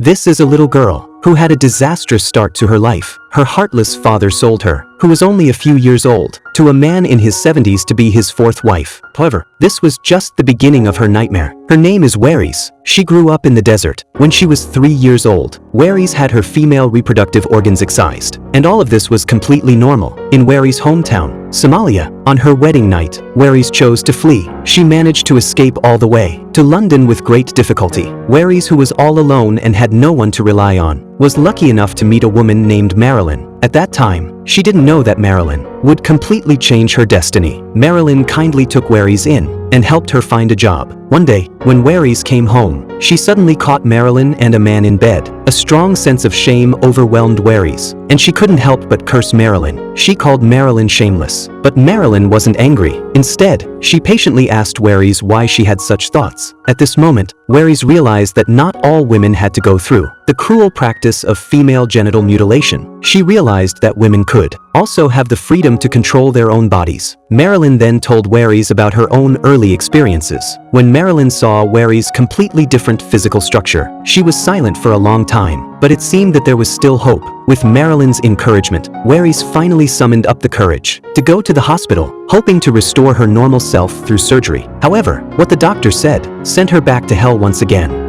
This is a little girl who had a disastrous start to her life. Her heartless father sold her, who was only a few years old, to a man in his 70s to be his fourth wife. However, this was just the beginning of her nightmare. Her name is Waris. She grew up in the desert. When she was 3 years old, Waris had her female reproductive organs excised, and all of this was completely normal. In Waris' hometown, Somalia, on her wedding night, Waris chose to flee. She managed to escape all the way to London with great difficulty. Waris, who was all alone and had no one to rely on, was lucky enough to meet a woman named Marilyn. At that time, she didn't know that Marilyn would completely change her destiny. Marilyn kindly took Waris in and helped her find a job. One day, when Waris came home, she suddenly caught Marilyn and a man in bed. A strong sense of shame overwhelmed Waris, and she couldn't help but curse Marilyn. She called Marilyn shameless, but Marilyn wasn't angry. Instead, she patiently asked Waris why she had such thoughts. At this moment, Waris realized that not all women had to go through the cruel practice of female genital mutilation. She realized that women could also have the freedom to control their own bodies. Marilyn then told Waris about her own early experiences. When Marilyn saw Waris' completely different physical structure, she was silent for a long time, but it seemed that there was still hope. With Marilyn's encouragement, Waris finally summoned up the courage to go to the hospital, hoping to restore her normal self through surgery. However, what the doctor said sent her back to hell once again.